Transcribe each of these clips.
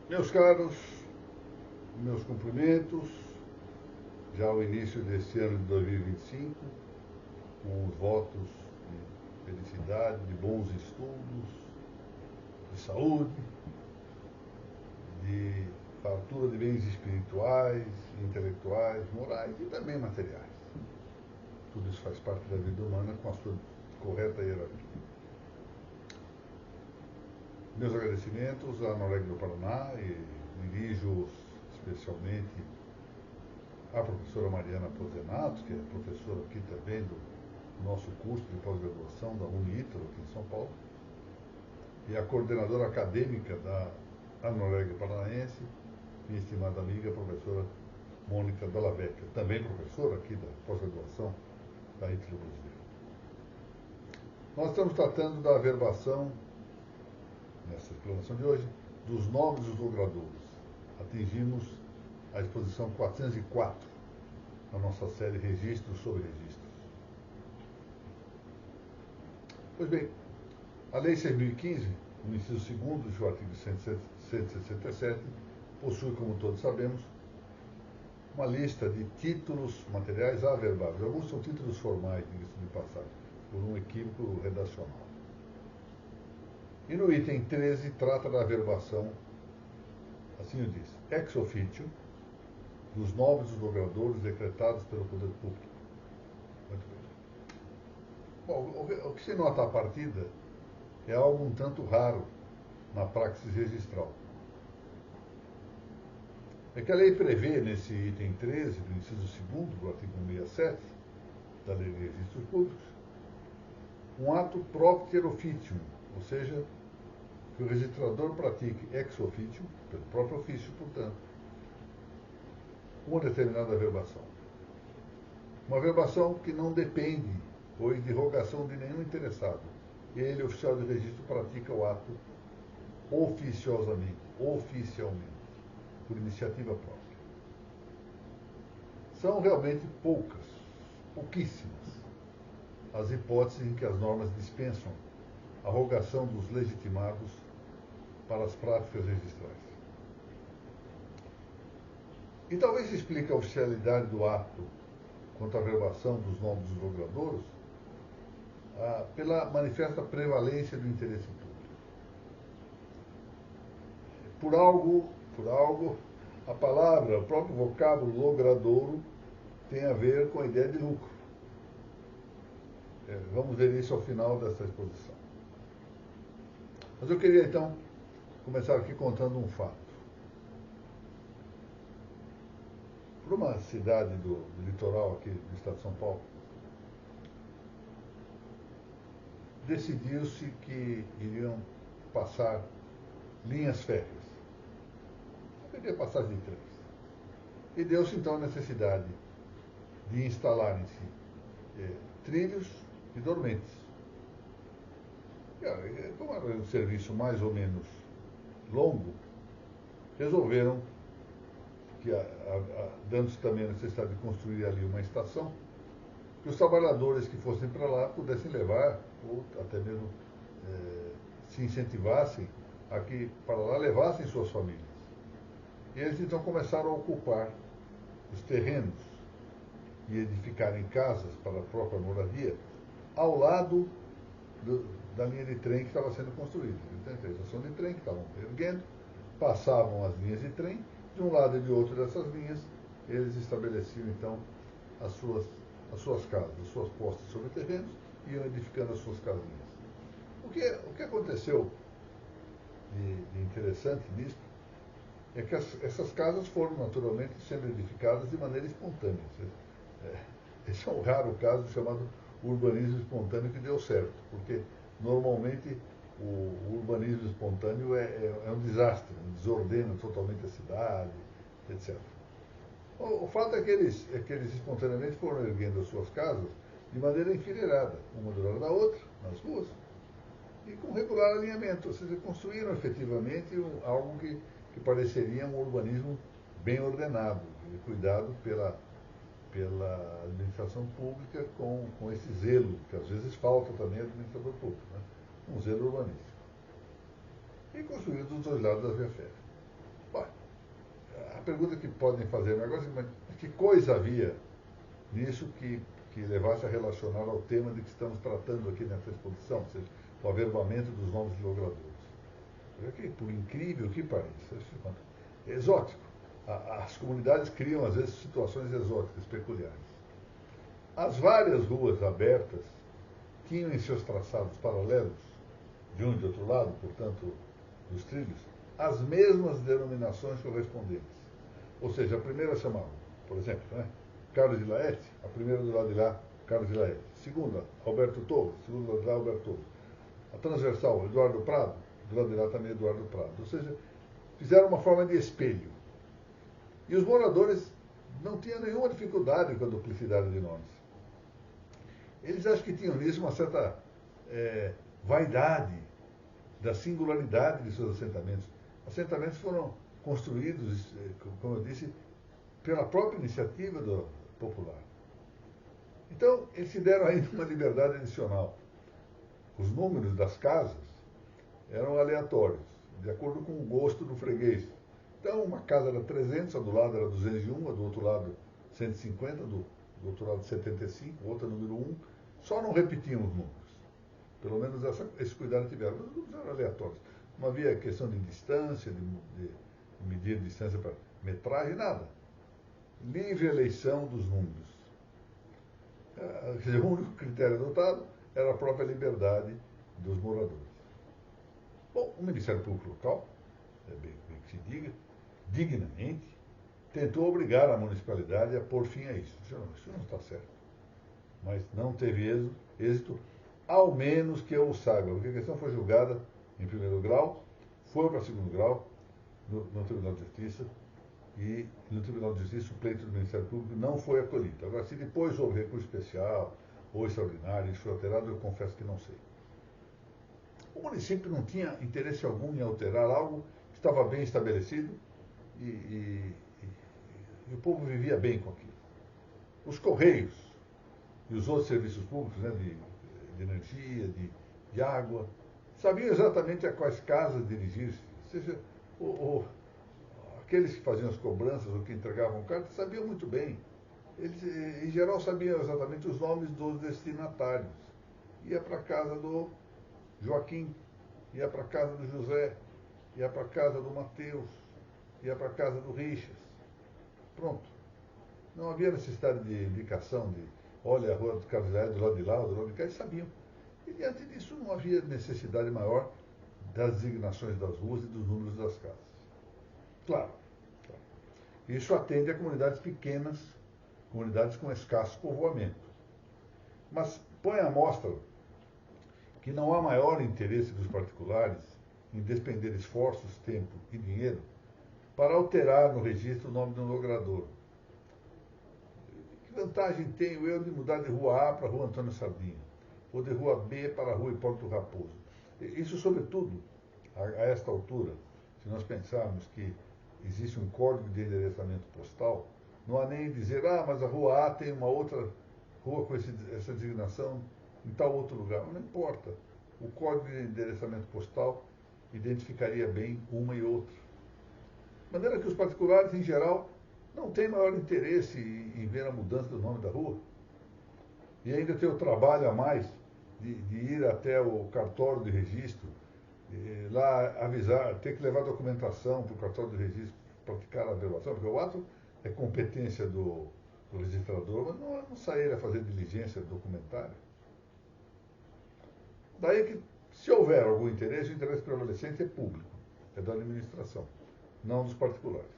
Meus caros, meus cumprimentos, já ao início deste ano de 2025, com os votos de felicidade, de bons estudos, de saúde, de fartura de bens espirituais, intelectuais, morais e também materiais. Tudo isso faz parte da vida humana com a sua correta hierarquia. Meus agradecimentos à Norégia do Paraná e dirijo-os especialmente à professora Mariana Pozenato, que é professora aqui também do nosso curso de pós-graduação da Unítalo, aqui em São Paulo, e à coordenadora acadêmica da Norégia Paranaense, minha estimada amiga, a professora Mônica Della Vecchia, também professora aqui da pós-graduação da Ítalo Brasileira. Nós estamos tratando da averbação, nessa explanação de hoje, dos nomes dos logradouros. Atingimos a exposição 404 na nossa série Registros sobre Registros. Pois bem, a Lei 6.015, no inciso 2º do seu artigo 167, possui, como todos sabemos, uma lista de títulos materiais averbáveis. Alguns são títulos formais, diga-se de passagem, por um equívoco redacional. E no item 13 trata da averbação, assim o diz, ex officio, dos nomes dos logradouros decretados pelo poder público. Muito bem. Bom, o que se nota à partida é algo um tanto raro na praxis registral. É que a lei prevê, nesse item 13, do inciso 2º do artigo 67 da Lei de Registros Públicos, um ato propter officium, ou seja, que o registrador pratique ex officio, pelo próprio ofício, portanto, uma determinada averbação. Uma averbação que não depende, pois, de rogação de nenhum interessado. Ele, oficial de registro, pratica o ato oficiosamente, oficialmente, por iniciativa própria. São realmente pouquíssimas, as hipóteses em que as normas dispensam a rogação dos legitimados para as práticas registrais. E talvez se explique a oficialidade do ato quanto à averbação dos nomes dos logradouros pela manifesta prevalência do interesse público. Por algo, a palavra, o próprio vocábulo logradouro tem a ver com a ideia de lucro. Vamos ver isso ao final dessa exposição. Mas eu queria, então, começar aqui contando um fato. Por uma cidade do litoral aqui do estado de São Paulo, decidiu-se que iriam passar linhas férreas. Seria passagem de trens. E deu-se então a necessidade de instalarem-se trilhos e dormentes. E, como era um serviço mais ou menos longo, resolveram que, dando-se também a necessidade de construir ali uma estação, que os trabalhadores que fossem para lá pudessem levar, ou até mesmo se incentivassem a que para lá levassem suas famílias. E eles então começaram a ocupar os terrenos e edificarem casas para a própria moradia ao lado da linha de trem que estava sendo construída. Então, a estação de trem que estavam erguendo, passavam as linhas de trem, de um lado e de outro dessas linhas, eles estabeleciam então as suas casas, as suas postas sobre terrenos e iam edificando as suas casinhas. O que aconteceu de interessante nisso é que essas casas foram naturalmente sendo edificadas de maneira espontânea. Esse é um raro caso chamado urbanismo espontâneo que deu certo, porque normalmente o urbanismo espontâneo é um desastre, desordena totalmente a cidade, etc. O fato é que eles espontaneamente foram erguendo as suas casas de maneira enfileirada, uma do lado da outra, nas ruas, e com regular alinhamento, ou seja, construíram efetivamente algo que pareceria um urbanismo bem ordenado, e cuidado pela administração pública com esse zelo, que às vezes falta também ao administrador público, né? Um zelo urbanístico. E construído dos dois lados da via férrea. Bom, a pergunta que podem fazer agora é mas que coisa havia nisso que levasse a relacionar ao tema de que estamos tratando aqui nessa exposição, ou seja, o averbamento dos nomes de logradores. Que, por incrível que pareça, é exótico. As comunidades criam, às vezes, situações exóticas, peculiares. As várias ruas abertas tinham em seus traçados paralelos, de um e de outro lado, portanto, dos trilhos, as mesmas denominações correspondentes. Ou seja, a primeira chamava, por exemplo, né, Carlos de Laet, a primeira do lado de lá, Carlos de Laet. Segunda, Alberto Torres, segundo do lado de lá, Alberto Torres. A transversal, Eduardo Prado, do lado de lá também Eduardo Prado. Ou seja, fizeram uma forma de espelho. E os moradores não tinham nenhuma dificuldade com a duplicidade de nomes. Eles acham que tinham nisso uma certa vaidade da singularidade de seus assentamentos. Assentamentos foram construídos, como eu disse, pela própria iniciativa popular. Então, eles se deram ainda uma liberdade adicional. Os números das casas eram aleatórios, de acordo com o gosto do freguês. Então, uma casa era 300, a do lado era 201, a do outro lado 150, do outro lado 75, outra número 1. Só não repetiam os números. Pelo menos esse cuidado tiveram. Mas os números eram aleatórios. Não havia questão de distância, de medir distância para metragem, nada. Livre eleição dos números. Quer dizer, o único critério adotado era a própria liberdade dos moradores. Bom, o Ministério Público Local, é bem que se diga, dignamente, tentou obrigar a municipalidade a pôr fim a isso. Isso não está certo. Mas não teve êxito, ao menos que eu saiba, porque a questão foi julgada em primeiro grau, foi para segundo grau, no Tribunal de Justiça, e no Tribunal de Justiça o pleito do Ministério Público não foi acolhido. Agora, se depois houve recurso especial ou extraordinário, isso foi alterado, eu confesso que não sei. O município não tinha interesse algum em alterar algo que estava bem estabelecido e o povo vivia bem com aquilo. Os Correios e os outros serviços públicos, né, de energia, de água, sabiam exatamente a quais casas dirigir-se. Ou seja, aqueles que faziam as cobranças ou que entregavam cartas sabiam muito bem. Eles, em geral, sabiam exatamente os nomes dos destinatários. Ia para a casa do Joaquim, ia para a casa do José, ia para a casa do Mateus, ia para a casa do Richas. Pronto. Não havia necessidade de indicação de, olha, a rua do Carlos Laet do lado de lá, do lado de cá, eles sabiam. E diante disso não havia necessidade maior das designações das ruas e dos números das casas. Claro. Isso atende a comunidades pequenas, comunidades com escasso povoamento. Mas põe à mostra que não há maior interesse dos particulares em despender esforços, tempo e dinheiro para alterar no registro o nome de um logrador. Que vantagem tenho eu de mudar de rua A para a rua Antônio Sardinha? Ou de rua B para a rua Hipólito Raposo? Isso, sobretudo, a esta altura, se nós pensarmos que existe um código de endereçamento postal, não há nem dizer, mas a rua A tem uma outra rua com essa designação em tal outro lugar. Não importa. O código de endereçamento postal identificaria bem uma e outra. De maneira que os particulares, em geral, não têm maior interesse em ver a mudança do nome da rua. E ainda ter o trabalho a mais de ir até o cartório de registro, lá avisar, ter que levar documentação para o cartório de registro, praticar a averbação, porque o ato é competência do registrador, mas não sair a fazer diligência documentária. Daí que, se houver algum interesse, o interesse prevalecente é público, é da administração, não dos particulares.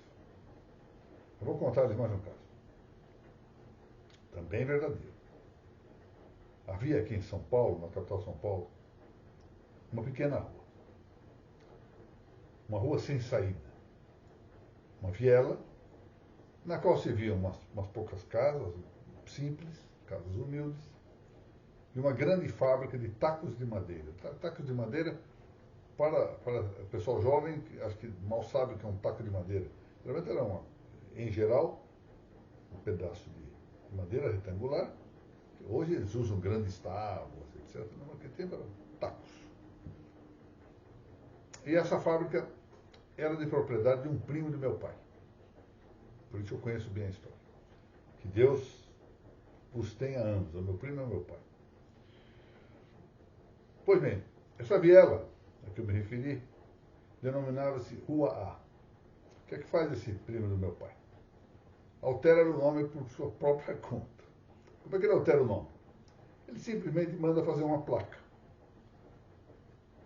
Eu vou contar-lhes mais um caso. Também verdadeiro. Havia aqui em São Paulo, na capital de São Paulo, uma pequena rua. Uma rua sem saída. Uma viela, na qual se viam umas poucas casas, simples, casas humildes, e uma grande fábrica de tacos de madeira. Tacos de madeira, para o pessoal jovem, acho que mal sabe o que é um taco de madeira. Geralmente era, em geral, um pedaço de madeira retangular. Hoje eles usam grandes tábuas, etc. Naquele tempo eram tacos. E essa fábrica era de propriedade de um primo do meu pai. Por isso eu conheço bem a história. Que Deus os tenha ambos, o meu primo e o meu pai. Pois bem, essa viela a que eu me referi denominava-se Rua A. O que é que faz esse primo do meu pai? Altera o nome por sua própria conta. Como é que ele altera o nome? Ele simplesmente manda fazer uma placa.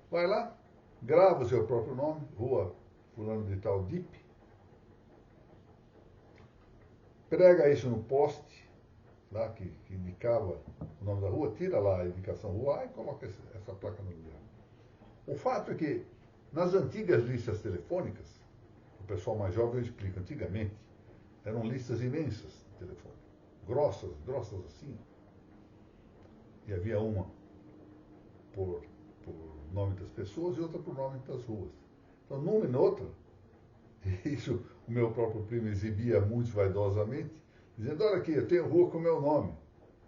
Vai lá, grava o seu próprio nome, Rua Fulano de Tal Dip, prega isso no poste, lá que indicava o nome da rua, tira lá a indicação Rua A e coloca essa placa no lugar. O fato é que, nas antigas listas telefônicas, o pessoal mais jovem eu explico, antigamente, eram listas imensas de telefone, grossas assim, e havia uma por nome das pessoas e outra por nome das ruas. Então, numa e noutra, isso o meu próprio primo exibia muito vaidosamente, dizendo, olha aqui, eu tenho rua com o meu nome.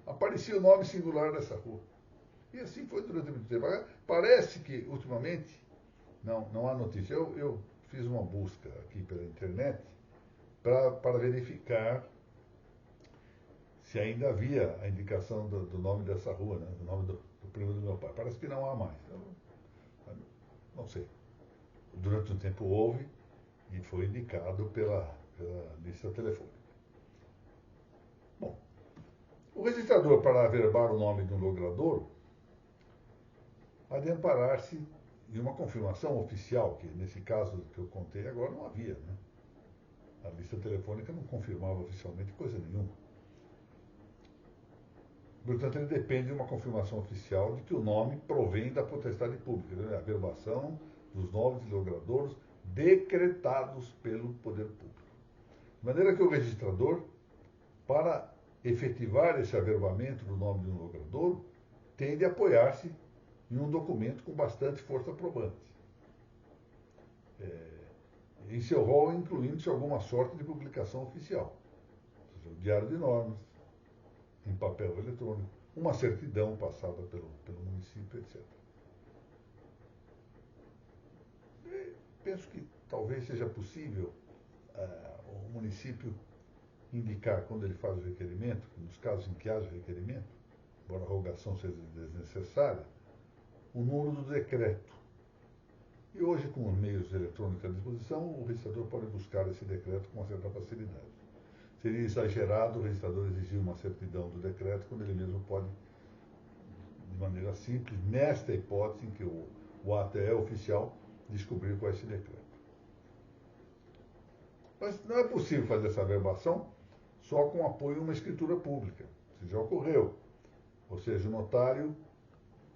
Aparecia o nome singular dessa rua. E assim foi durante muito tempo. Parece que, ultimamente, não há notícia. Eu fiz uma busca aqui pela internet para verificar se ainda havia a indicação do nome dessa rua, né, do nome do primo do meu pai. Parece que não há mais. Eu não sei. Durante um tempo houve e foi indicado pela lista telefônica. Bom, o registrador, para averbar o nome de um logrador, há de amparar-se em uma confirmação oficial, que nesse caso que eu contei agora não havia, né? A lista telefônica não confirmava oficialmente coisa nenhuma. Portanto, ele depende de uma confirmação oficial de que o nome provém da potestade pública, né? A averbação dos nomes de logradouros decretados pelo poder público. De maneira que o registrador, para efetivar esse averbamento do nome de um logradouro, tem de apoiar-se em um documento com bastante força probante. Em seu rol, incluindo-se alguma sorte de publicação oficial. Ou seja, o diário de normas, em papel eletrônico, uma certidão passada pelo município, etc. E penso que talvez seja possível o município indicar, quando ele faz o requerimento, nos casos em que haja requerimento, embora a rogação seja desnecessária, o número do decreto. E hoje, com os meios eletrônicos à disposição, o registrador pode buscar esse decreto com uma certa facilidade. Seria exagerado o registrador exigir uma certidão do decreto, quando ele mesmo pode, de maneira simples, nesta hipótese em que o ato é oficial, descobrir qual é esse decreto. Mas não é possível fazer essa averbação só com apoio a uma escritura pública. Isso já ocorreu. Ou seja, o notário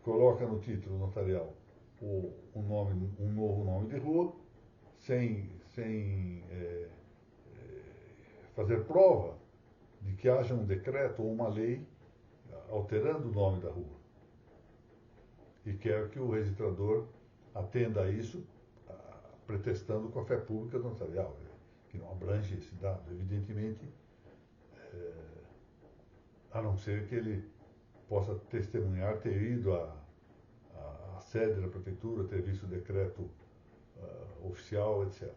coloca no título notarial um novo nome de rua, sem fazer prova de que haja um decreto ou uma lei alterando o nome da rua. E quer que o registrador atenda a isso, pretextando com a fé pública notarial, que não abrange esse dado, evidentemente, a não ser que ele possa testemunhar ter ido à sede da prefeitura, ter visto o decreto oficial, etc.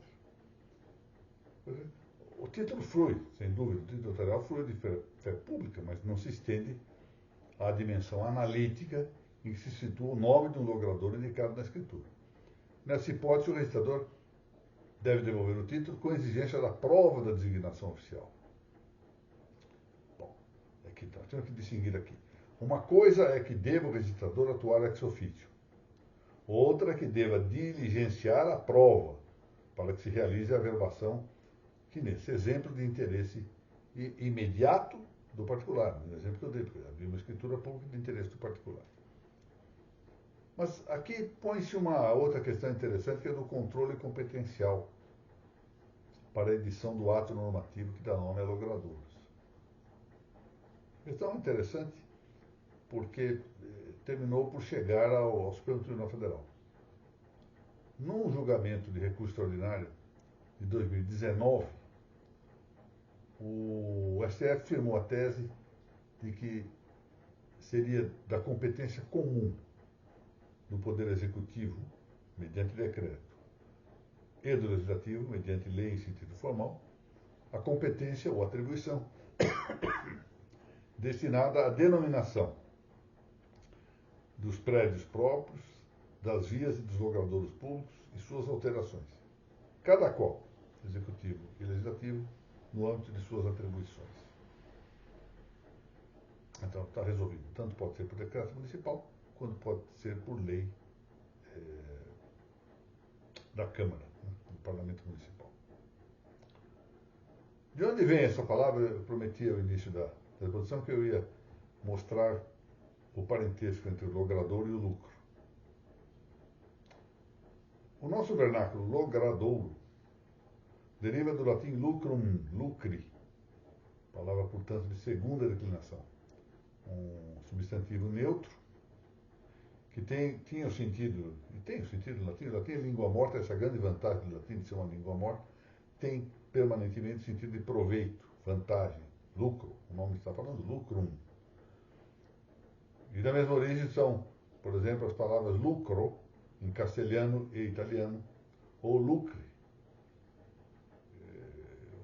O título flui, sem dúvida, o título notarial flui de fé pública, mas não se estende à dimensão analítica em que se situa o nome de um logrador indicado na escritura. Nessa hipótese, o registrador deve devolver o título com exigência da prova da designação oficial. Bom, aqui tá, temos que distinguir aqui. Uma coisa é que deva o registrador atuar ex officio. Outra é que deva diligenciar a prova para que se realize a averbação, que nesse exemplo de interesse imediato do particular, no exemplo que eu dei, porque havia uma escritura pública de interesse do particular. Mas aqui põe-se uma outra questão interessante, que é do controle competencial para a edição do ato normativo que dá nome a logradouros. Questão interessante, porque terminou por chegar ao Supremo Tribunal Federal. Num julgamento de recurso extraordinário de 2019, o STF firmou a tese de que seria da competência comum do Poder Executivo, mediante decreto, e do Legislativo, mediante lei em sentido formal, a competência ou atribuição destinada à denominação dos prédios próprios, das vias e dos logradouros públicos e suas alterações, cada qual, Executivo e Legislativo, no âmbito de suas atribuições. Então, está resolvido. Tanto pode ser por decreto municipal, quanto pode ser por lei da Câmara, né, do Parlamento Municipal. De onde vem essa palavra? Eu prometi ao início da exposição que eu ia mostrar o parentesco entre o logrador e o lucro. O nosso vernáculo logradouro deriva do latim lucrum, lucre, palavra, portanto, de segunda declinação. Um substantivo neutro, que tinha o sentido, e tem o sentido no latim. O latim é língua morta, essa grande vantagem do latim de ser uma língua morta, tem permanentemente o sentido de proveito, vantagem, lucro. O nome está falando lucrum. E da mesma origem são, por exemplo, as palavras lucro, em castelhano e italiano, ou lucre,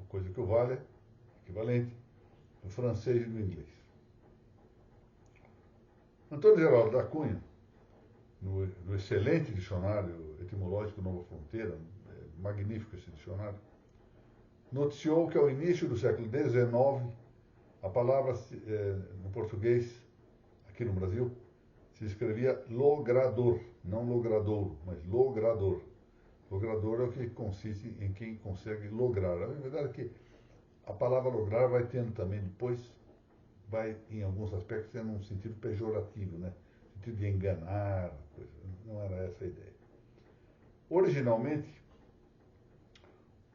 coisa que o vale, equivalente, do francês e do inglês. Antônio Geraldo da Cunha, no excelente dicionário etimológico Nova Fronteira, magnífico esse dicionário, noticiou que ao início do século XIX, a palavra no português, aqui no Brasil, se escrevia logrador, não logradouro, mas logrador. Logrador é o que consiste em quem consegue lograr. A verdade é que a palavra lograr vai tendo também depois, vai em alguns aspectos tendo um sentido pejorativo, né? Sentido de enganar, coisa. Não era essa a ideia. Originalmente,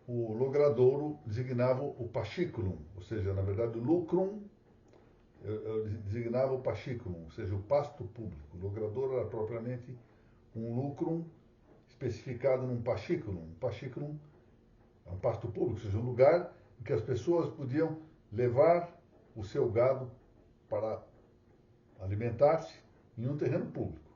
o logradouro designava o pachiculum, ou seja, na verdade, o lucrum designava o pachiculum, ou seja, o pasto público. O logradouro era propriamente um lucrum especificado num pachiculum. Um pachiculum é um pasto público, ou seja, um lugar em que as pessoas podiam levar o seu gado para alimentar-se em um terreno público.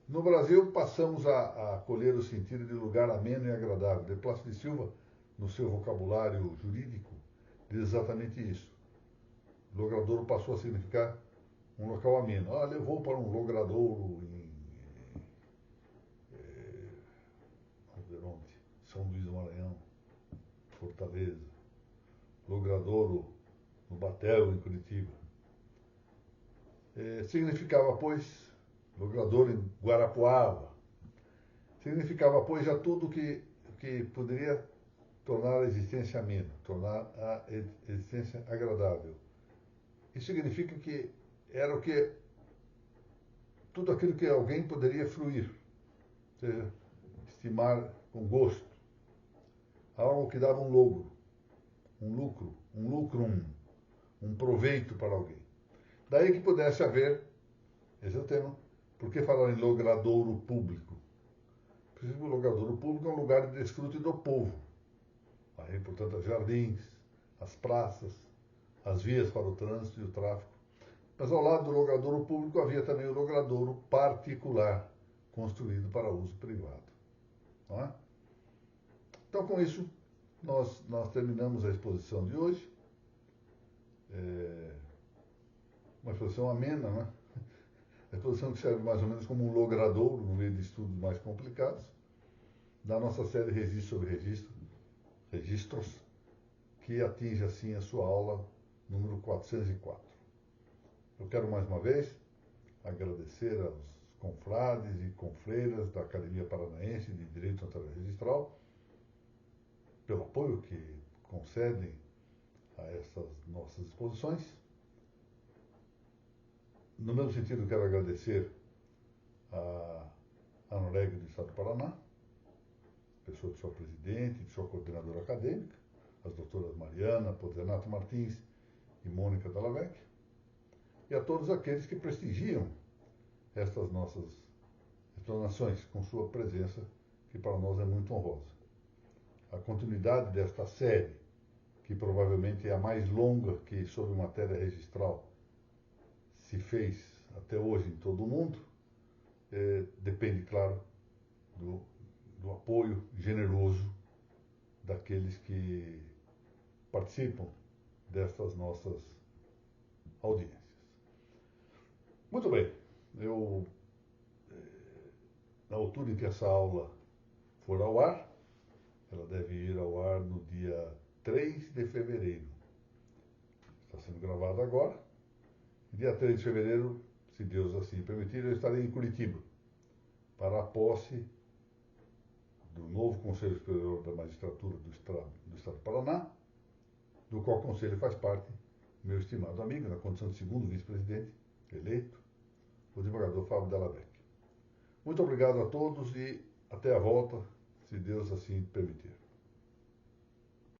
No Brasil, passamos a colher o sentido de lugar ameno e agradável. De Plácido de Silva, no seu vocabulário jurídico, diz exatamente isso. Logradouro passou a significar um local ameno. Levou para um logradouro em São Luís do Maranhão, Fortaleza, logradouro no Batel, em Curitiba. Significava, pois, logradouro em Guarapuava, significava, pois, já tudo que poderia tornar a existência amena, tornar a existência agradável. Isso significa que era o que tudo aquilo que alguém poderia fruir, ou seja, estimar com gosto, algo que dava um logro, um lucro, um lucrum, um proveito para alguém. Daí que pudesse haver, esse é o tema, por que falar em logradouro público? Porque o logradouro público é um lugar de desfrute do povo. Aí, portanto, os jardins, as praças, as vias para o trânsito e o tráfego. Mas ao lado do logradouro público havia também o logradouro particular, construído para uso privado. Não é? Então, com isso, nós terminamos a exposição de hoje. Uma exposição amena, né? A exposição que serve mais ou menos como um logradouro no meio de estudos mais complicados, da nossa série Registro sobre Registros, que atinge assim a sua aula número 404. Eu quero mais uma vez agradecer aos confrades e confreiras da Academia Paranaense de Direito Notário Registral pelo apoio que concedem a essas nossas exposições. No mesmo sentido, quero agradecer a ANOREG do Estado do Paraná, pessoa de sua presidente, de sua coordenadora acadêmica, as doutoras Mariana Podzenato Martins e Mônica Dallavec, e a todos aqueles que prestigiam estas nossas explanações com sua presença, que para nós é muito honrosa. A continuidade desta série, que provavelmente é a mais longa que sobre matéria registral se fez até hoje em todo o mundo, depende, claro, do apoio apoio generoso daqueles que participam destas nossas audiências. Muito bem, na altura em que essa aula for ao ar, ela deve ir ao ar no dia 3 de fevereiro. Está sendo gravada agora. Dia 3 de fevereiro, se Deus assim permitir, eu estarei em Curitiba para a posse do novo Conselho Superior da Magistratura do Estado do Paraná, do qual conselho faz parte meu estimado amigo, na condição de segundo vice-presidente eleito, o desembargador Fábio Della Vecchia. Muito obrigado a todos e até a volta, se Deus assim permitir.